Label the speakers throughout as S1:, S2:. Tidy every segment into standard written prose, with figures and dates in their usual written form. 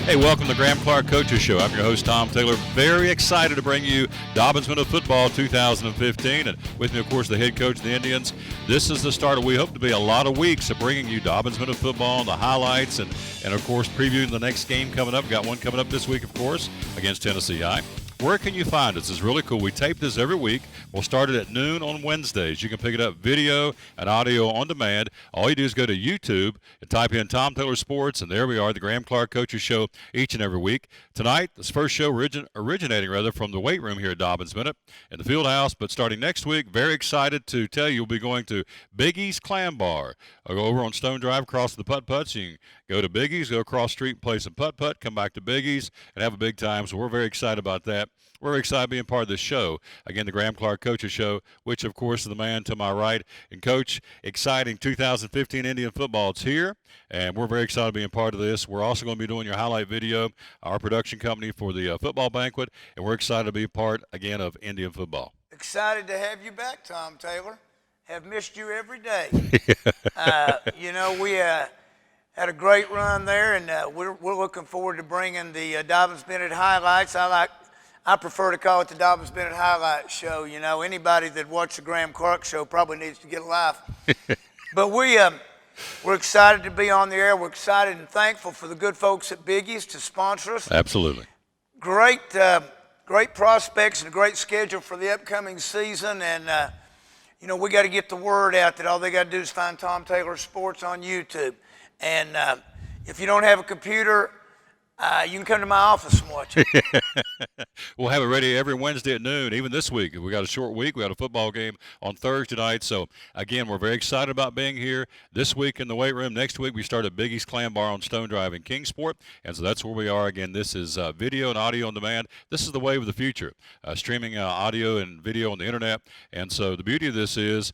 S1: Hey, welcome to the Graham Clark Coaches Show. I'm your host, Tom Taylor. Very excited to bring you Dobyns-Bennett Football 2015. And with me, of course, the head coach of the Indians. This is the start of, we hope to be a lot of weeks of bringing you Dobyns-Bennett Football and the highlights and, of course, previewing the next game coming up. Got one coming up this week, of course, against Tennessee High. Where can you find us? It's really cool. We tape this every week. We'll start it at noon on Wednesdays. You can pick it up video and audio on demand. All you do is go to YouTube and type in Tom Taylor Sports, and there we are, the Graham Clark Coaches Show each and every week. Tonight, this first show originating from the weight room here at Dobyns-Bennett in the field house. But starting next week, very excited to tell you we'll be going to Biggie's Clam Bar. I'll go over on Stone Drive across the putt-putts. You can go to Biggie's, go across the street and play some putt-putt, come back to Biggie's, and have a big time. So we're very excited about that. We're excited being part of this show. Again, the Graham Clark Coaches Show, which, of course, is the man to my right. And, Coach, exciting 2015 Indian football. It's here, and we're very excited being part of this. We're also going to be doing your highlight video, our production company for the football banquet, and we're excited to be part, again, of Indian football.
S2: Excited to have you back, Tom Taylor. Have missed you every day. We had a great run there, and we're looking forward to bringing the Dobyns-Bennett highlights. I prefer to call it the Dobyns-Bennett Highlight Show. You know, anybody that watched the Graham Clark Show probably needs to get a life. But we're excited to be on the air. We're excited and thankful for the good folks at Biggie's to sponsor us.
S1: Absolutely.
S2: Great prospects and a great schedule for the upcoming season. And, we got to get the word out that all they got to do is find Tom Taylor Sports on YouTube. And if you don't have a computer, you can come to my office and watch it.
S1: We'll have it ready every Wednesday at noon, even this week. We got a short week. We got a football game on Thursday night. So, again, we're very excited about being here this week in the weight room. Next week, we start at Biggie's Clam Bar on Stone Drive in Kingsport. And so that's where we are. Again, this is video and audio on demand. This is the wave of the future, streaming audio and video on the Internet. And so the beauty of this is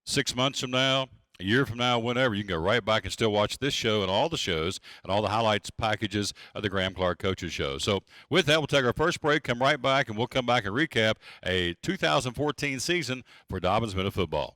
S1: 6 months from now, a year from now, whenever, you can go right back and still watch this show and all the shows and all the highlights packages of the Graham Clark Coaches Show. So with that, we'll take our first break, come right back, and we'll come back and recap a 2014 season for Dobyns-Bennett Football.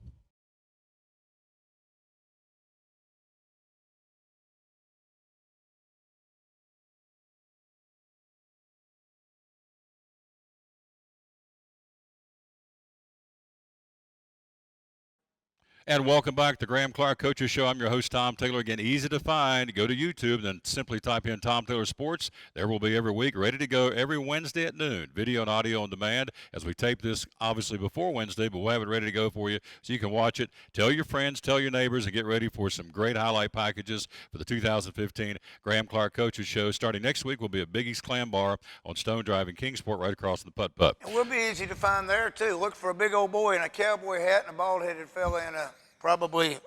S1: And welcome back to Graham Clark Coaches Show. I'm your host, Tom Taylor. Again, easy to find. Go to YouTube, then simply type in Tom Taylor Sports. There will be every week, ready to go every Wednesday at noon. Video and audio on demand as we tape this, obviously, before Wednesday, but we'll have it ready to go for you so you can watch it. Tell your friends, tell your neighbors, and get ready for some great highlight packages for the 2015 Graham Clark Coaches Show. Starting next week, we'll be at Biggie's Clam Bar on Stone Drive in Kingsport, right across from the putt-putt.
S2: And we'll be easy to find there, too. Look for a big old boy in a cowboy hat and a bald-headed fella in a probably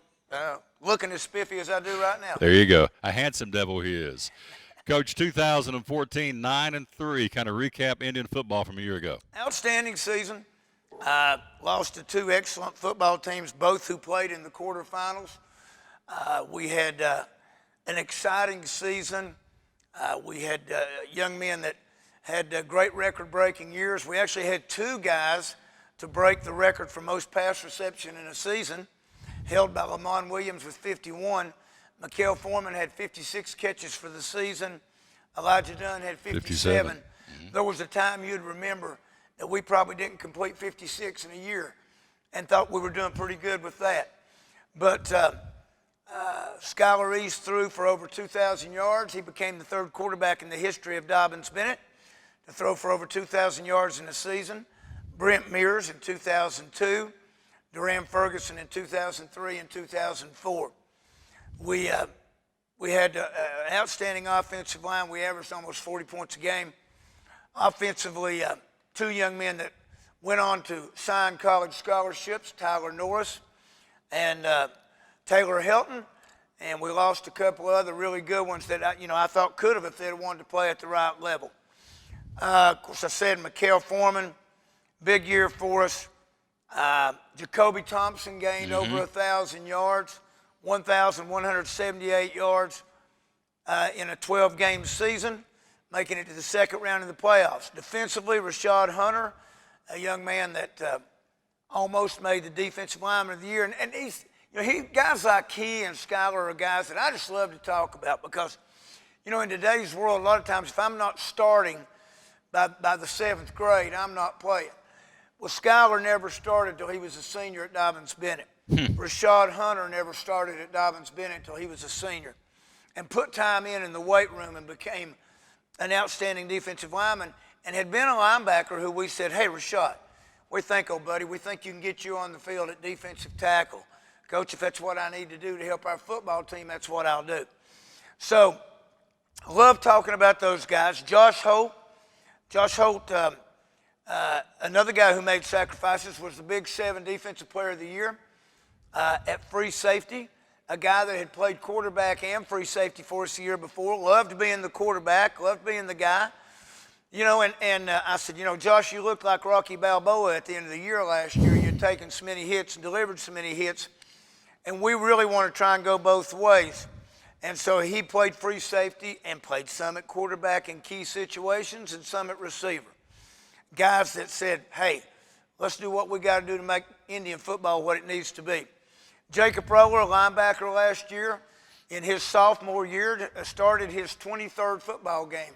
S2: looking as spiffy as I do right now.
S1: There you go. A handsome devil he is. Coach, 2014, 9-3. Kind of recap Indian football from a year ago.
S2: Outstanding season. Lost to two excellent football teams, both who played in the quarterfinals. We had an exciting season. We had young men that had great record-breaking years. We actually had two guys to break the record for most pass reception in a season, held by Lamont Williams with 51. Mikael Foreman had 56 catches for the season. Elijah Dunn had 57. There was a time you'd remember that we probably didn't complete 56 in a year and thought we were doing pretty good with that. But Skylar East threw for over 2,000 yards. He became the third quarterback in the history of Dobyns-Bennett to throw for over 2,000 yards in a season. Brent Mears in 2002. Duran Ferguson in 2003 and 2004. We had an outstanding offensive line. We averaged almost 40 points a game. Offensively, two young men that went on to sign college scholarships, Tyler Norris and Taylor Helton. And we lost a couple of other really good ones that I thought could have if they had wanted to play at the right level. Of course, I said Mikael Foreman, big year for us. Jacoby Thompson gained over 1,000 yards, 1,178 yards in a 12-game season, making it to the second round of the playoffs. Defensively, Rashad Hunter, a young man that almost made the defensive lineman of the year. And he's, guys like he and Skylar are guys that I just love to talk about because, You know, in today's world, a lot of times if I'm not starting by the 7th grade, I'm not playing. Well, Skyler never started until he was a senior at Dobyns-Bennett. Rashad Hunter never started at Dobyns-Bennett until he was a senior. And put time in the weight room and became an outstanding defensive lineman and had been a linebacker who we said, hey, Rashad, we think, oh, buddy, we think you can get you on the field at defensive tackle. Coach, if that's what I need to do to help our football team, that's what I'll do. So I love talking about those guys. Josh Holt, another guy who made sacrifices, was the Big 7 Defensive Player of the Year at free safety. A guy that had played quarterback and free safety for us the year before. Loved being the quarterback, loved being the guy. You know, and I said, you know, Josh, you looked like Rocky Balboa at the end of the year last year. You'd taken so many hits and delivered so many hits. And we really want to try and go both ways. And so he played free safety and played some at quarterback in key situations and some at receiver. Guys that said, hey, let's do what we got to do to make Indian football what it needs to be. Jacob Roller, a linebacker last year, in his sophomore year, started his 23rd football game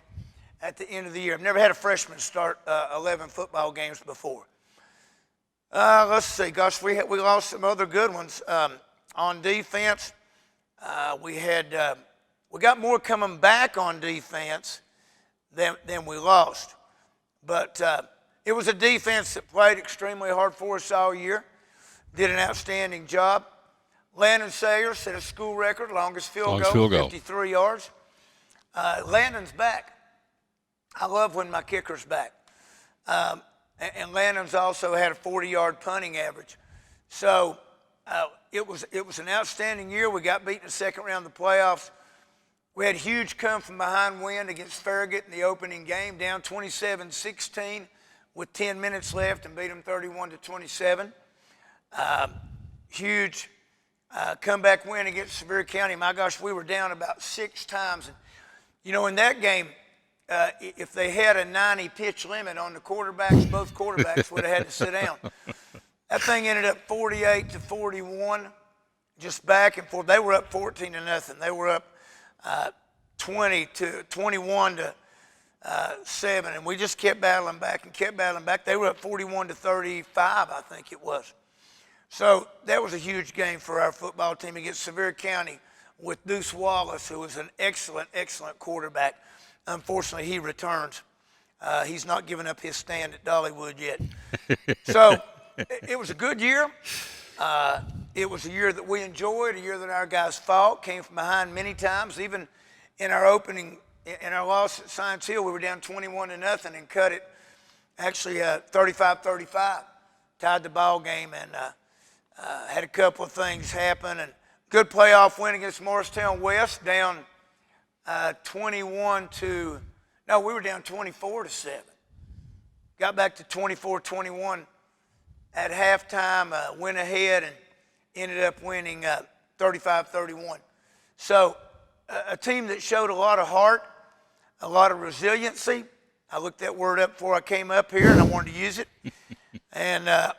S2: at the end of the year. I've never had a freshman start 11 football games before. Let's see. Gosh, we lost some other good ones. On defense, we got more coming back on defense than we lost. But it was a defense that played extremely hard for us all year, did an outstanding job. Landon Sayers set a school record, longest field goal, 53 yards. Landon's back. I love when my kicker's back. And Landon's also had a 40-yard punting average. So it was an outstanding year. We got beat in the second round of the playoffs. We had huge come-from-behind win against Farragut in the opening game, down 27-16 with 10 minutes left and beat them 31-27. Huge comeback win against Sevier County. My gosh, we were down about 6 times. And, you know, in that game, if they had a 90-pitch limit on the quarterbacks, both quarterbacks would have had to sit down. That thing ended up 48-41, just back and forth. They were up 14-0. They were up 21-7, and we just kept battling back and kept battling back. They were up 41-35, I think it was. So that was a huge game for our football team against Sevier County with Deuce Wallace, who was an excellent, excellent quarterback. Unfortunately, he returns. He's not given up his stand at Dollywood yet. So it was a good year. It was a year that we enjoyed, a year that our guys fought, came from behind many times. Even in our loss at Science Hill, we were down 21-0 and cut it actually 35-35, tied the ball game, and had a couple of things happen. And good playoff win against Morristown West, down 24-7. Got back to 24-21 at halftime, went ahead and ended up winning 35-31. So a team that showed a lot of heart, a lot of resiliency. I looked that word up before I came up here, and I wanted to use it. And
S1: I'm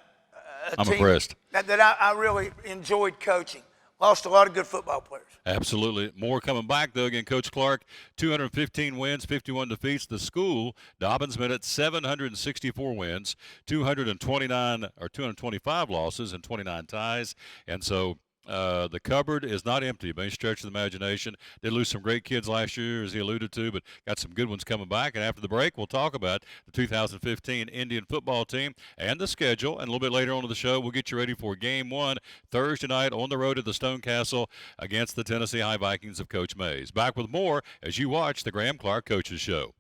S1: impressed.
S2: That I really enjoyed coaching. Lost a lot of good football players.
S1: Absolutely. More coming back, though. Again, Coach Clark, 215 wins, 51 defeats. The school, Dobyns-Bennett, 764 wins, 225 losses, and 29 ties. And so the cupboard is not empty by any stretch of the imagination. Did lose some great kids last year, as he alluded to, but got some good ones coming back. And after the break, we'll talk about the 2015 Indian football team and the schedule. And a little bit later on in the show, we'll get you ready for Game 1 Thursday night on the road at the Stone Castle against the Tennessee High Vikings of Coach Mays. Back with more as you watch the Graham Clark Coaches Show.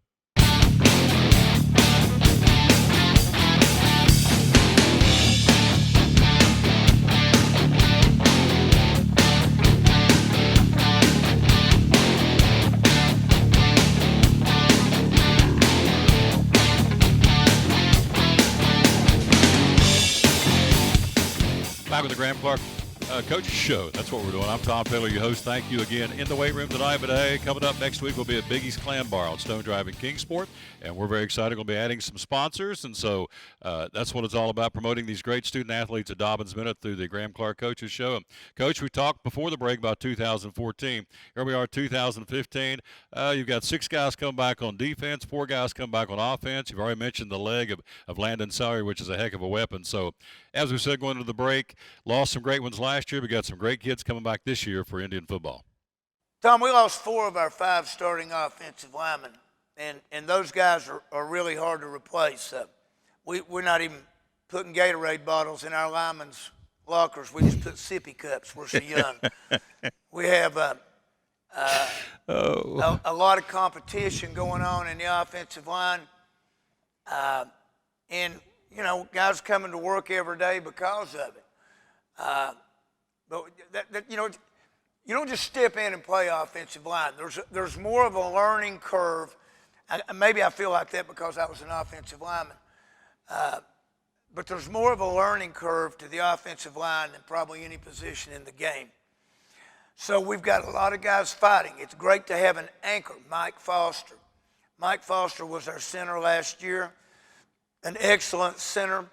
S1: Back with the Graham Clark Coach's Show. That's what we're doing. I'm Tom Taylor, your host. Thank you again. In the weight room tonight, but hey, coming up next week, we'll be at Biggie's Clam Bar on Stone Drive in Kingsport, and we're very excited. We'll be adding some sponsors, and so that's what it's all about, promoting these great student athletes at Dobyns-Bennett through the Graham Clark Coach's Show. And Coach, we talked before the break about 2014. Here we are, 2015. You've got 6 guys come back on defense, 4 guys come back on offense. You've already mentioned the leg of Landon Sawyer, which is a heck of a weapon. So, as we said going into the break, lost some great ones last year. We got some great kids coming back this year for Indian football.
S2: Tom, we lost 4 of our 5 starting offensive linemen, and those guys are really hard to replace. We're not even putting Gatorade bottles in our linemen's lockers. We just put sippy cups. We're so young. We have a lot of competition going on in the offensive line, and you know, guys coming to work every day because of it. But you know, you don't just step in and play offensive line. There's more of a learning curve. Maybe I feel like that because I was an offensive lineman. But there's more of a learning curve to the offensive line than probably any position in the game. So we've got a lot of guys fighting. It's great to have an anchor, Mike Foster. Mike Foster was our center last year, an excellent center.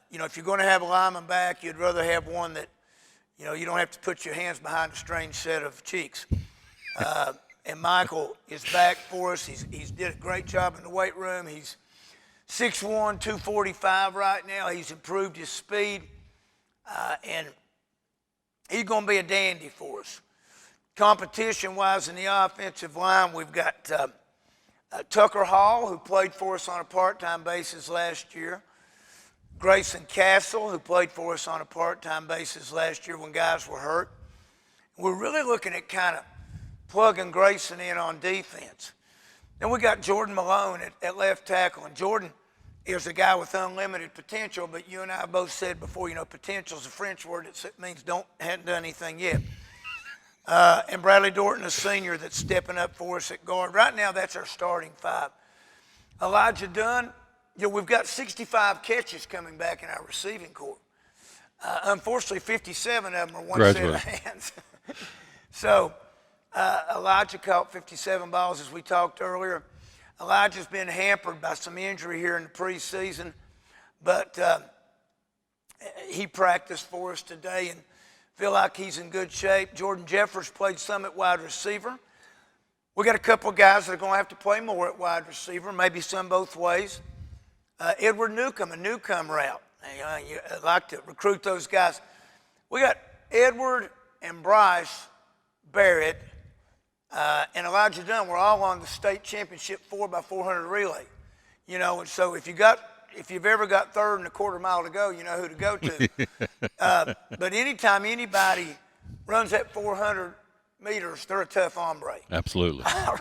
S2: You know, if you're going to have a lineman back, you'd rather have one that, you know, you don't have to put your hands behind a strange set of cheeks. And Michael is back for us. He's did a great job in the weight room. He's 6'1", 245 right now. He's improved his speed, and he's going to be a dandy for us. Competition-wise in the offensive line, we've got Tucker Hall, who played for us on a part-time basis last year. Grayson Castle, who played for us on a part-time basis last year when guys were hurt. We're really looking at kind of plugging Grayson in on defense. Then we got Jordan Malone at left tackle, and Jordan is a guy with unlimited potential, but you and I both said before, you know, potential is a French word that means hadn't done anything yet. And Bradley Dorton, a senior that's stepping up for us at guard. Right now, that's our starting 5. Elijah Dunn, you know, we've got 65 catches coming back in our receiving corps. Unfortunately, 57 of them are one set of hands. So Elijah caught 57 balls, as we talked earlier. Elijah's been hampered by some injury here in the preseason, but he practiced for us today and feel like he's in good shape. Jordan Jeffers played some at wide receiver. We got a couple of guys that are going to have to play more at wide receiver, maybe some both ways. Edward Newcomb, a Newcomb route. You like to recruit those guys. We got Edward and Bryce Barrett and Elijah Dunn. We're all on the state championship 4x400 relay. You know, and so if you've ever got third and a quarter mile to go, you know who to go to. But anytime anybody runs that 400 meters, they're a tough hombre.
S1: Absolutely.
S2: I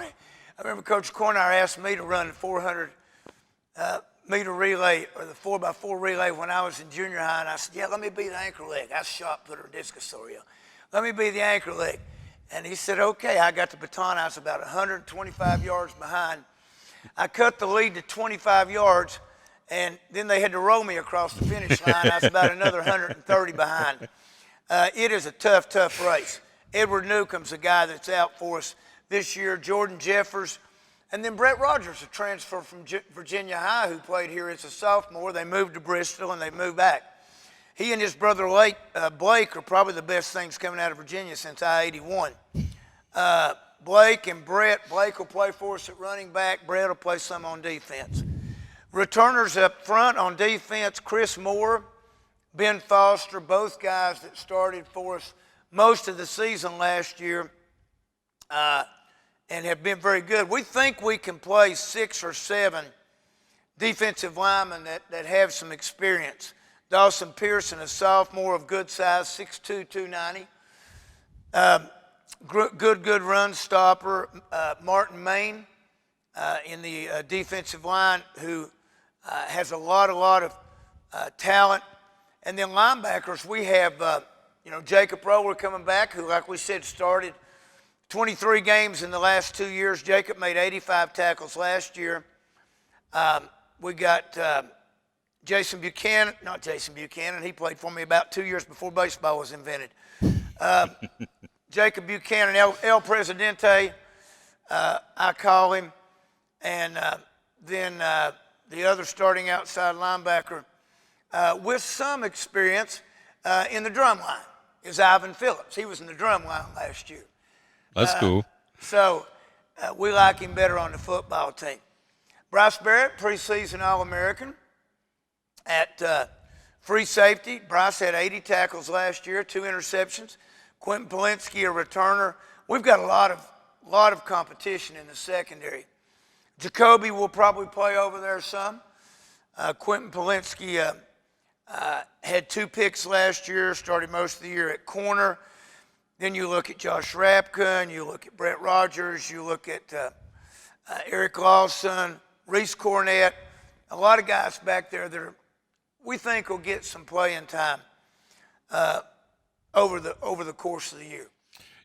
S2: remember Coach Cornire asked me to run the 400 meter relay or the 4x4 relay when I was in junior high, and I said, yeah, let me be the anchor leg. I shot putter discusoria. Let me be the anchor leg. And he said, okay. I got the baton. I was about 125 yards behind. I cut the lead to 25 yards, and then they had to roll me across the finish line. I was about another 130 behind. It is a tough, tough race. Edward Newcomb's a guy that's out for us this year. Jordan Jeffers. And then Brett Rogers, a transfer from Virginia High who played here as a sophomore. They moved to Bristol, and they moved back. He and his brother Blake are probably the best things coming out of Virginia since I-81. Blake and Brett. Blake will play for us at running back. Brett will play some on defense. Returners up front on defense, Chris Moore, Ben Foster, both guys that started for us most of the season last year and have been very good. We think we can play 6 or 7 defensive linemen that have some experience. Dawson Pearson, a sophomore of good size, 6'2", 290. Good run stopper. Martin Main in the defensive line who has a lot of talent. And then linebackers, we have, Jacob Roller coming back, who, like we said, started 23 games in the last 2 years. Jacob made 85 tackles last year. We got Jason Buchanan, not Jason Buchanan, he played for me about 2 years before baseball was invented. Jacob Buchanan, El Presidente, I call him. And then the other starting outside linebacker with some experience in the drum line is Ivan Phillips. He was in the drum line last year.
S1: That's cool.
S2: So we like him better on the football team. Bryce Barrett, preseason All-American. At free safety, Bryce had 80 tackles last year, 2 interceptions. Quentin Polinsky, a returner. We've got a lot of competition in the secondary. Jacoby will probably play over there some. Quentin Polinsky had 2 picks last year, started most of the year at corner. Then you look at Josh Rapka, and you look at Brett Rogers, you look at Eric Lawson, Reese Cornett, a lot of guys back there that we think will get some playing time over the course of the year.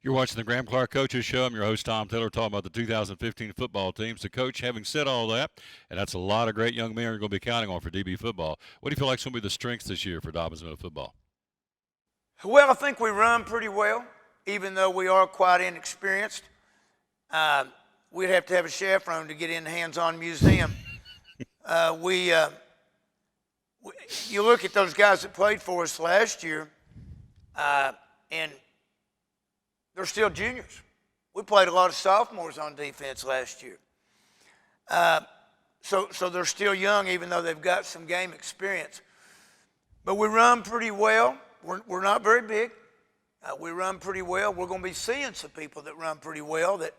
S1: You're watching the Graham Clark Coaches Show. I'm your host, Tom Taylor, talking about the 2015 football teams. The coach, having said all that, and that's a lot of great young men you're going to be counting on for DB football, what do you feel like is going to be the strengths this year for Dobyns-Bennett football?
S2: Well, I think we run pretty well, even though we are quite inexperienced. We'd have to have a chaperone to get in the hands-on museum. You look at those guys that played for us last year, and they're still juniors. We played a lot of sophomores on defense last year. So they're still young, even though they've got some game experience. But we run pretty well. We're not very big. We run pretty well. We're going to be seeing some people that run pretty well that,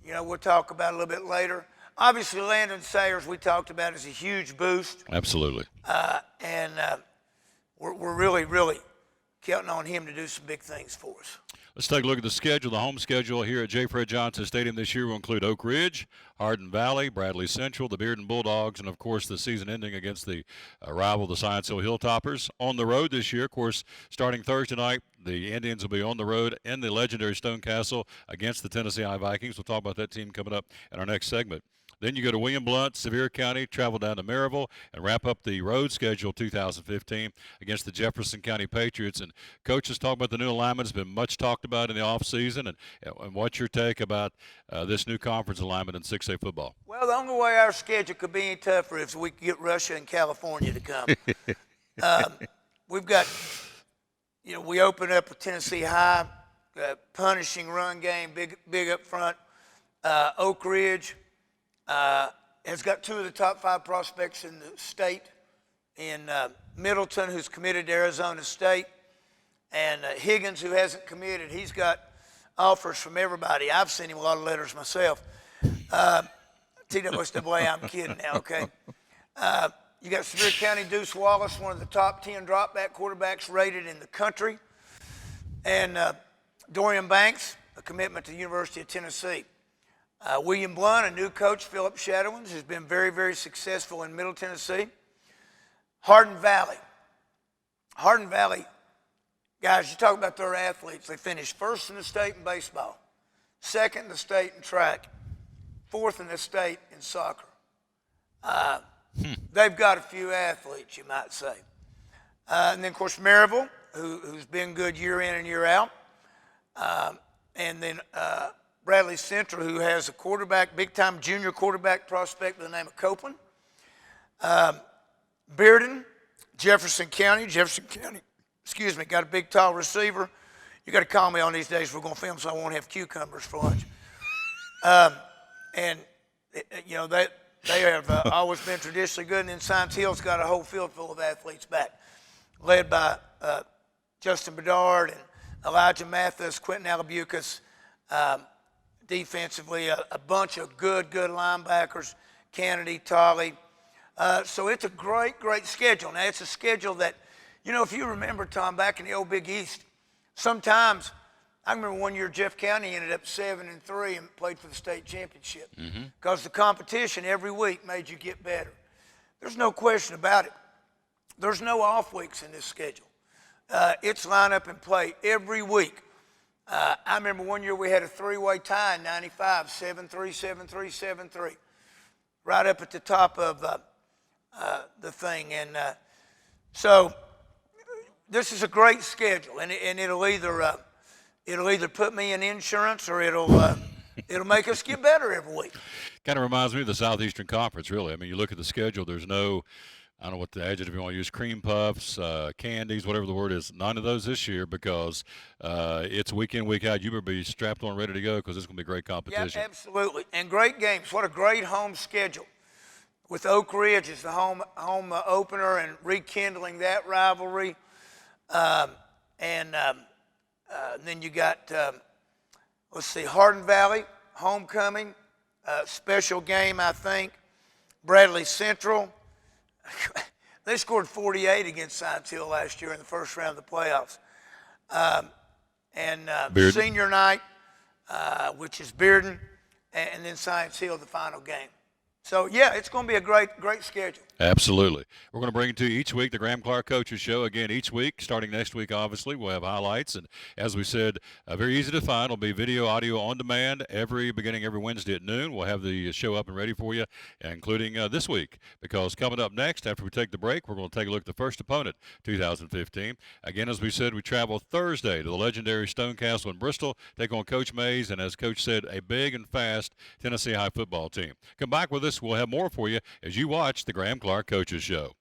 S2: we'll talk about a little bit later. Obviously, Landon Sayers, we talked about, is a huge boost.
S1: Absolutely.
S2: And we're really, really counting on him to do some big things for us.
S1: Let's take a look at the schedule. The home schedule here at J. Fred Johnson Stadium this year will include Oak Ridge, Hardin Valley, Bradley Central, the Bearden Bulldogs, and, of course, the season ending against the rival, the Science Hill Hilltoppers. On the road this year, of course, starting Thursday night, the Indians will be on the road in the legendary Stone Castle against the Tennessee Vikings. We'll talk about that team coming up in our next segment. Then you go to William Blount, Sevier County, travel down to Maryville, and wrap up the road schedule 2015 against the Jefferson County Patriots. And coaches talk about the new alignment. Has been much talked about in the offseason. And what's your take about this new conference alignment in 6A football?
S2: Well, the only way our schedule could be any tougher is if we could get Russia and California to come. We've got, we open up with Tennessee High, punishing run game, big up front. Oak Ridge has got 2 of the top 5 prospects in the state, in Middleton, who's committed to Arizona State, and Higgins, who hasn't committed. He's got offers from everybody. I've sent him a lot of letters myself. TWSAA, I'm kidding now, okay? You got Sevier County, Deuce Wallace, one of the top 10 drop-back quarterbacks rated in the country, and Dorian Banks, a commitment to the University of Tennessee. William Blount, a new coach, Philip Shadowins, has been very, very successful in Middle Tennessee. Hardin Valley. Hardin Valley, guys, you talk about their athletes. They finished first in the state in baseball, second in the state in track, fourth in the state in soccer. They've got a few athletes, you might say. And then, of course, Maryville, who's been good year in and year out. And then Bradley Central, who has a quarterback, big-time junior quarterback prospect by the name of Copeland. Bearden, Jefferson County, got a big, tall receiver. You got to call me on these days. We're going to film, so I won't have cucumbers for lunch. They have always been traditionally good. And then Science Hill's got a whole field full of athletes back, led by Justin Bedard and Elijah Mathis, Quentin Alabucas. Defensively, a bunch of good linebackers, Kennedy, Tolley. So it's a great, great schedule. Now, it's a schedule that, if you remember, Tom, back in the old Big East, sometimes, I remember one year Jeff County ended up 7-3 and played for the state championship because the competition every week made you get better. There's no question about it. There's no off weeks in this schedule. It's line up and play every week. I remember one year we had a 3-way tie in 95, 7-3, 7-3, 7-3. Right up at the top of the thing. And so this is a great schedule, and it'll either put me in insurance or it'll make us get better every week.
S1: Kind of reminds me of the Southeastern Conference, really. I mean, you look at the schedule, there's no, I don't know what the adjective you want to use, cream puffs, candies, whatever the word is. None of those this year because it's week in, week out. You better be strapped on, ready to go because it's going to be great competition.
S2: Yeah, absolutely. And great games. What a great home schedule. With Oak Ridge as the home opener and rekindling that rivalry. And then you got, Hardin Valley, homecoming, special game, I think. Bradley Central. They scored 48 against Science Hill last year in the first round of the playoffs. Senior night, which is Bearden, and then Science Hill, the final game. So, yeah, it's going to be a great schedule.
S1: Absolutely. We're going to bring it to you each week, the Graham Clark Coaches Show. Again, each week, starting next week, obviously, we'll have highlights. And as we said, very easy to find. It'll be video, audio on demand beginning every Wednesday at noon. We'll have the show up and ready for you, including this week. Because coming up next, after we take the break, we're going to take a look at the first opponent, 2015. Again, as we said, we travel Thursday to the legendary Stone Castle in Bristol, take on Coach Mays, and as Coach said, a big and fast Tennessee High football team. Come back with us. We'll have more for you as you watch the Graham Clark Coaches Show.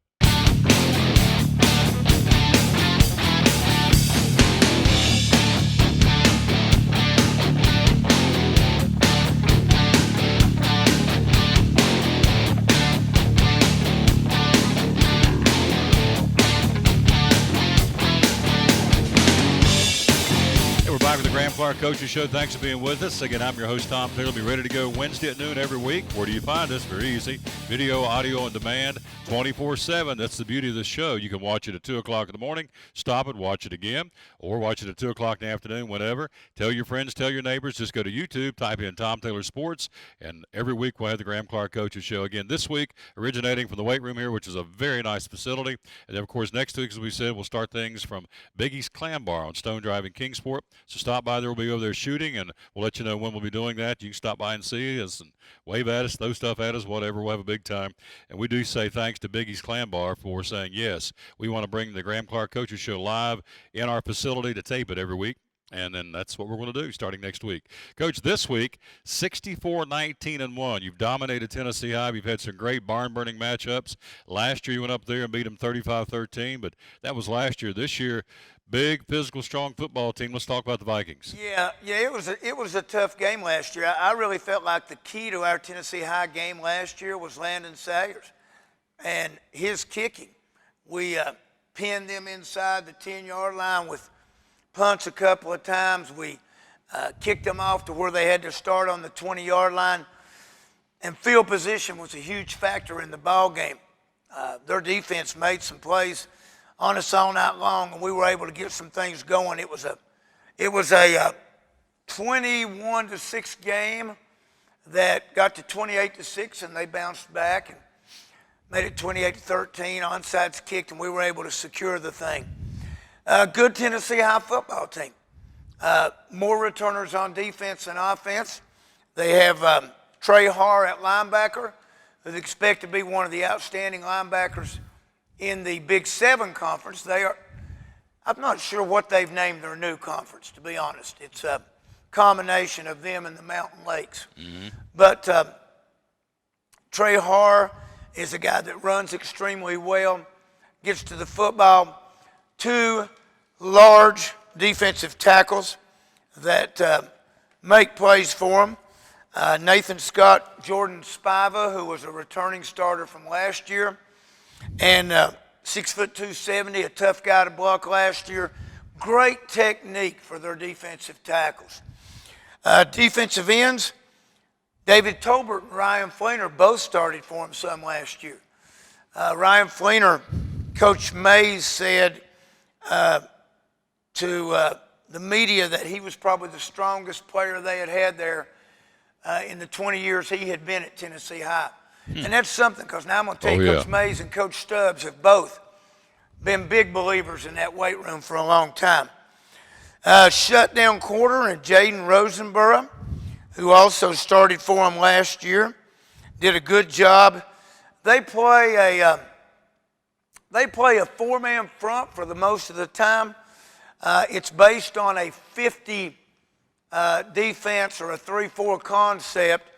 S1: Back with the Graham Clark Coaches Show. Thanks for being with us. Again, I'm your host, Tom Taylor. Be ready to go Wednesday at noon every week. Where do you find us? Very easy. Video, audio on demand, 24/7. That's the beauty of the show. You can watch it at 2 o'clock in the morning, stop it, watch it again, or watch it at 2 o'clock in the afternoon, whenever. Tell your friends, tell your neighbors. Just go to YouTube, type in Tom Taylor Sports, and every week we'll have the Graham Clark Coaches Show. Again, this week, originating from the weight room here, which is a very nice facility. And then, of course, next week, as we said, we'll start things from Biggie's Clam Bar on Stone Drive in Kingsport. So stop by. There will be over there shooting, and we'll let you know when we'll be doing that. You can stop by and see us and wave at us, throw stuff at us, whatever. We'll have a big time. And we do say thanks to Biggie's Clam Bar for saying, yes, we want to bring the Graham Clark Coaches Show live in our facility to tape it every week. And then that's what we're going to do starting next week. Coach, this week, 64-19-1. You've dominated Tennessee High. You've had some great barn-burning matchups. Last year you went up there and beat them 35-13, but that was last year. This year, big, physical, strong football team. Let's talk about the Vikings.
S2: Yeah, it was a tough game last year. I really felt like the key to our Tennessee High game last year was Landon Sayers and his kicking. We pinned them inside the 10-yard line with punts a couple of times. We kicked them off to where they had to start on the 20-yard line. And field position was a huge factor in the ball game. Their defense made some plays on us all night long, and we were able to get some things going. It was a 21-6 game that got to 28-6, and they bounced back and made it 28-13. Onside kicked, and we were able to secure the thing. Good Tennessee High football team. More returners on defense than offense. They have Trey Harr at linebacker, who's expected to be one of the outstanding linebackers in the Big 7 conference. I'm not sure what they've named their new conference, to be honest. It's a combination of them and the Mountain Lakes. Mm-hmm. But Trey Harr is a guy that runs extremely well, gets to the football. Two large defensive tackles that make plays for him. Nathan Scott, Jordan Spiva, who was a returning starter from last year, and 6'2", 270, a tough guy to block last year. Great technique for their defensive tackles. Defensive ends, David Tolbert and Ryan Fleener both started for him some last year. Ryan Fleener, Coach Mays said to the media that he was probably the strongest player they had there in the 20 years he had been at Tennessee High. And that's something, because now I'm going to tell you, Coach Mays and Coach Stubbs have both been big believers in that weight room for a long time. Shutdown quarter and Jaden Rosenborough, who also started for him last year, did a good job. they play a four-man front for the most of the time. It's based on a 50 defense or a 3-4 concept,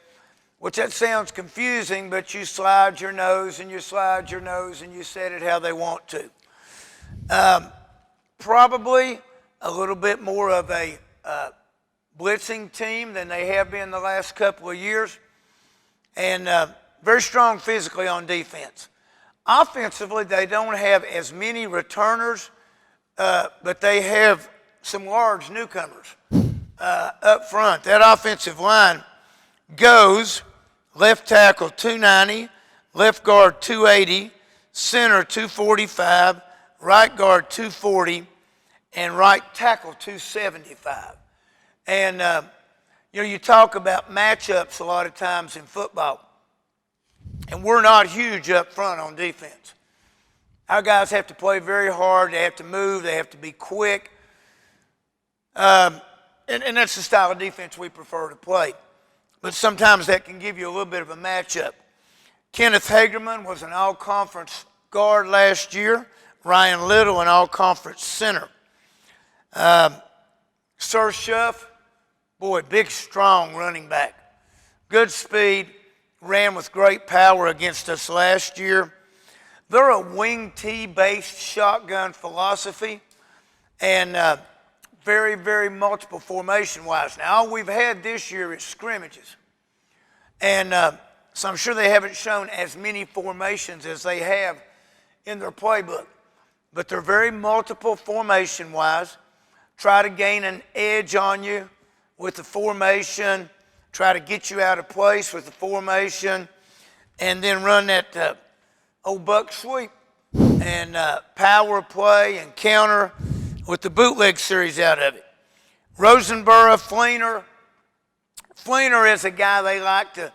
S2: which that sounds confusing, but you slide your nose and you slide your nose and you set it how they want to. Probably a little bit more of a blitzing team than they have been the last couple of years, and very strong physically on defense. Offensively, they don't have as many returners, but they have some large newcomers up front. That offensive line goes left tackle 290, left guard 280, center 245, right guard 240, and right tackle 275. And, you talk about matchups a lot of times in football, and we're not huge up front on defense. Our guys have to play very hard. They have to move. They have to be quick. And that's the style of defense we prefer to play. But sometimes that can give you a little bit of a matchup. Kenneth Hagerman was an all-conference guard last year. Ryan Little, an all-conference center. Sir Schuff, boy, big, strong running back. Good speed, ran with great power against us last year. They're a wing T-based shotgun philosophy, and very, very multiple formation-wise. Now, all we've had this year is scrimmages. And so I'm sure they haven't shown as many formations as they have in their playbook. But they're very multiple formation-wise. Try to gain an edge on you with the formation, try to get you out of place with the formation, and then run that old buck sweep and power play and counter with the bootleg series out of it. Rosenborough, Fleener. Fleener is a guy they like to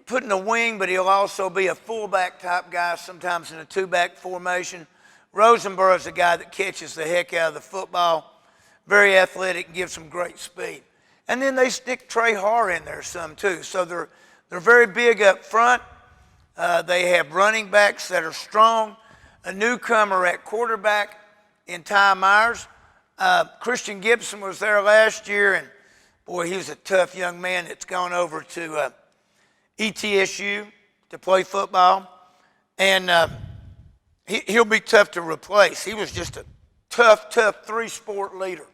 S2: put in the wing, but he'll also be a fullback type guy, sometimes in a two-back formation. Rosenborough is a guy that catches the heck out of the football. Very athletic, and gives them great speed. And then they stick Trey Harr in there some too. So they're very big up front. They have running backs that are strong. A newcomer at quarterback in Ty Myers. Christian Gibson was there last year, and boy, he was a tough young man that's gone over to ETSU to play football. And he'll be tough to replace. He was just a tough three-sport leader.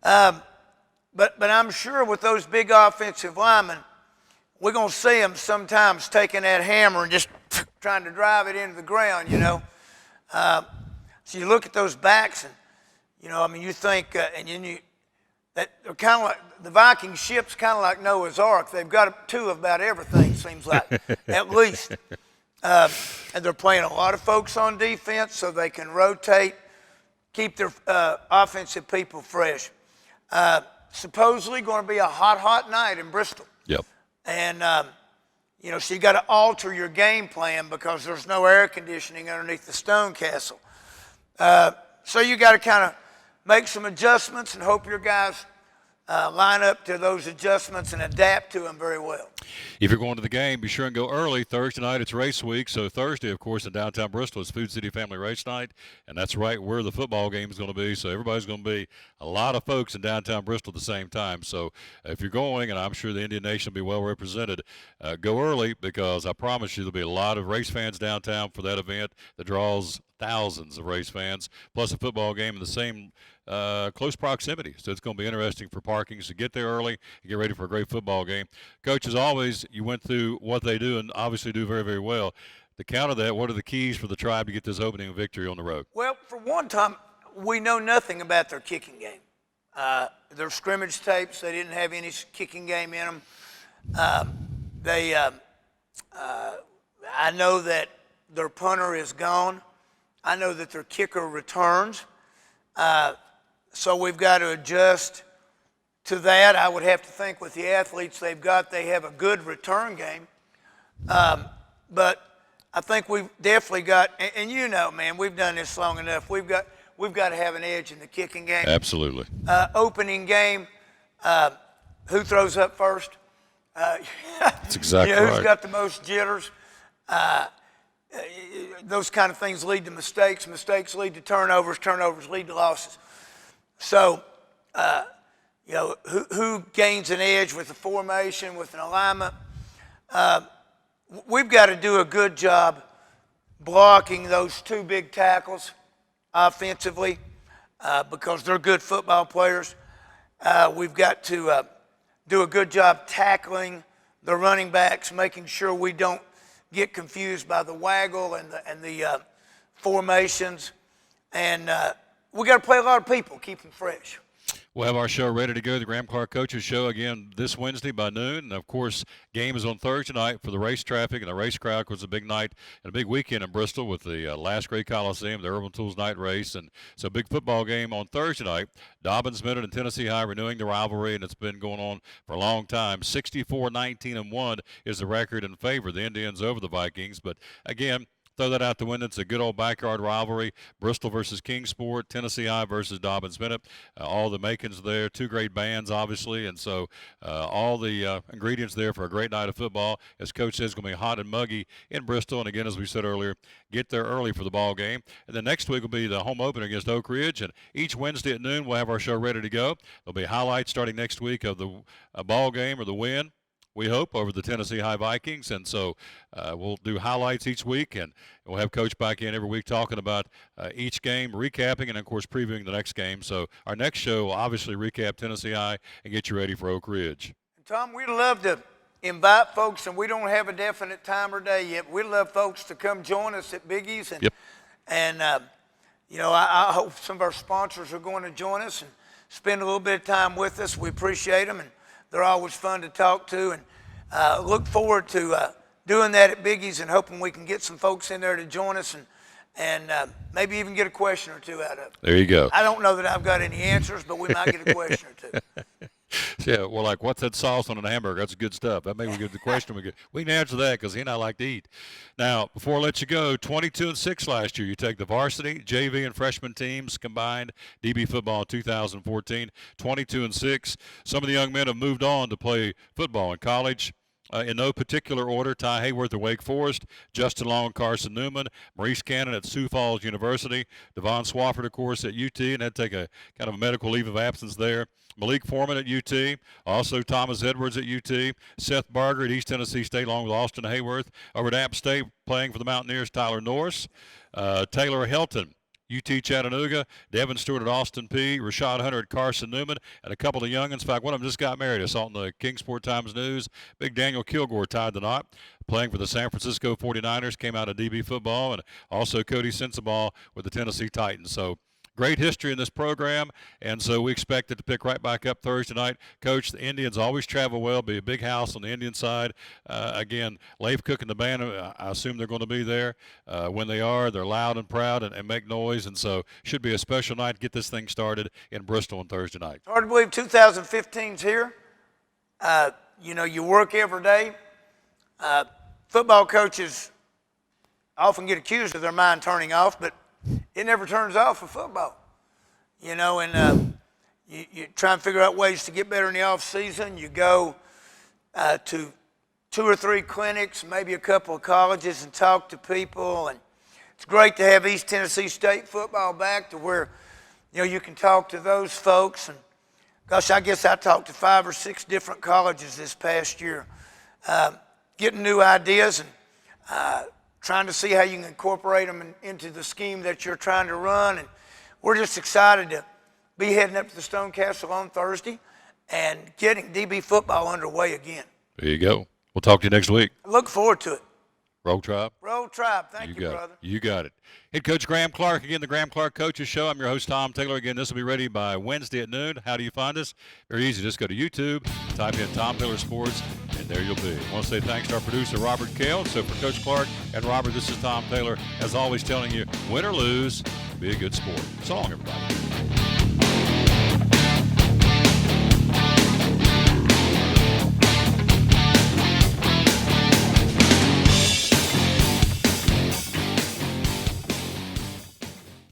S2: But I'm sure with those big offensive linemen, we're going to see them sometimes taking that hammer and just trying to drive it into the ground, So you look at those backs and, you think, and that they're kind of like, the Viking ship's kind of like Noah's Ark. They've got two of about everything, seems like, at least. And they're playing a lot of folks on defense so they can rotate, keep their offensive people fresh. Supposedly going to be a hot night in Bristol.
S1: Yep.
S2: And, so you got to alter your game plan because there's no air conditioning underneath the stone castle. So you got to kind of make some adjustments and hope your guys line up to those adjustments and adapt to them very well.
S1: If you're going to the game, be sure and go early. Thursday night, it's race week. So Thursday, of course, in downtown Bristol, it's Food City Family Race Night, and that's right where the football game is going to be. So everybody's going to be a lot of folks in downtown Bristol at the same time. So if you're going, and I'm sure the Indian Nation will be well represented, go early because I promise you there'll be a lot of race fans downtown for that event that draws thousands of race fans, plus a football game in the same close proximity. So it's going to be interesting for parking. So get there early and get ready for a great football game. Coach, as always, you went through what they do and obviously do very, very well. To counter that, what are the keys for the Tribe to get this opening victory on the road?
S2: Well, for one time, we know nothing about their kicking game. Their scrimmage tapes, they didn't have any kicking game in them. I know that their punter is gone. I know that their kicker returns. So we've got to adjust to that. I would have to think with the athletes they've got, they have a good return game. But I think we've definitely got, and man, we've done this long enough. We've got to have an edge in the kicking game.
S1: Absolutely.
S2: Opening game, who throws up first?
S1: That's exactly right.
S2: Who's got the most jitters? Those kind of things lead to mistakes. Mistakes lead to turnovers. Turnovers lead to losses. So, who gains an edge with a formation, with an alignment? We've got to do a good job blocking those two big tackles offensively because they're good football players. We've got to do a good job tackling the running backs, making sure we don't get confused by the waggle and the formations. And we got to play a lot of people, keep them fresh.
S1: We'll have our show ready to go, the Graham Clark Coaches Show, again this Wednesday by noon. And, of course, game is on Thursday night for the race traffic and the race crowd. Of course, a big night and a big weekend in Bristol with the last Great Coliseum, the Urban Tools Night Race. And so a big football game on Thursday night. Dobyns-Bennett and Tennessee High renewing the rivalry, and it's been going on for a long time. 64-19-1 is the record in favor of the Indians over the Vikings. But, again, throw that out the window. It's a good old backyard rivalry. Bristol versus Kingsport, Tennessee High versus Dobyns-Bennett. All the makings there. Two great bands, obviously. And so all the ingredients there for a great night of football. As Coach says, it's going to be hot and muggy in Bristol. And, again, as we said earlier, get there early for the ball game. And then next week will be the home opener against Oak Ridge. And each Wednesday at noon, we'll have our show ready to go. There'll be highlights starting next week of the ball game or the win, we hope, over the Tennessee High Vikings. And so we'll do highlights each week, and we'll have Coach back in every week talking about each game, recapping, and, of course, previewing the next game. So our next show will obviously recap Tennessee High and get you ready for Oak Ridge.
S2: Tom, we'd love to invite folks, and we don't have a definite time or day yet. We'd love folks to come join us at Biggie's. And,
S1: yep.
S2: And I hope some of our sponsors are going to join us and spend a little bit of time with us. We appreciate them, and they're always fun to talk to, and look forward to doing that at Biggie's and hoping we can get some folks in there to join us and maybe even get a question or two out of it.
S1: There you go.
S2: I don't know that I've got any answers, but we might get a question or two.
S1: Yeah, well, like, what's that sauce on a hamburger? That's good stuff. That maybe we get the question. We can answer that because he and I like to eat. Now, before I let you go, 22-6 last year. You take the varsity, JV, and freshman teams combined, DB football in 2014, 22-6. Some of the young men have moved on to play football in college. In no particular order, Ty Hayworth at Wake Forest, Justin Long, Carson Newman, Maurice Cannon at Sioux Falls University, Devon Swafford, of course, at UT, and had to take a kind of a medical leave of absence there. Malik Foreman at UT, also Thomas Edwards at UT, Seth Barger at East Tennessee State, along with Austin Hayworth. Over at App State, playing for the Mountaineers, Tyler Norris, Taylor Helton, UT Chattanooga, Devin Stewart at Austin P, Rashad Hunter at Carson Newman, and a couple of youngins. In fact, one of them just got married. I saw it in the Kingsport Times News. Big Daniel Kilgore tied the knot, playing for the San Francisco 49ers, came out of DB football, and also Cody Sensabaugh with the Tennessee Titans. So great history in this program, and so we expect it to pick right back up Thursday night. Coach, the Indians always travel well, be a big house on the Indian side. Again, Leif Cook and the band, I assume they're going to be there. When they are, they're loud and proud and make noise, and so should be a special night to get this thing started in Bristol on Thursday night.
S2: It's hard to believe 2015's here. You work every day. Football coaches often get accused of their mind turning off, but it never turns off for football, and you try and figure out ways to get better in the off season. You go to 2 or 3 clinics, maybe a couple of colleges, and talk to people. And it's great to have East Tennessee State football back to where, you can talk to those folks. And gosh, I guess I talked to 5 or 6 different colleges this past year, getting new ideas and trying to see how you can incorporate them into the scheme that you're trying to run. And we're just excited to be heading up to the Stone Castle on Thursday and getting DB football underway again.
S1: There you go. We'll talk to you next week.
S2: I look forward to it.
S1: Roll Tribe.
S2: Roll Tribe. Thank you, brother.
S1: You got it. Head Coach Graham Clark, again, the Graham Clark Coaches Show. I'm your host, Tom Taylor. Again, this will be ready by Wednesday at noon. How do you find us? Very easy. Just go to YouTube, type in Tom Taylor Sports, and there you'll be. I want to say thanks to our producer, Robert Kale. So for Coach Clark and Robert, this is Tom Taylor, as always, telling you, win or lose, be a good sport. So long, everybody.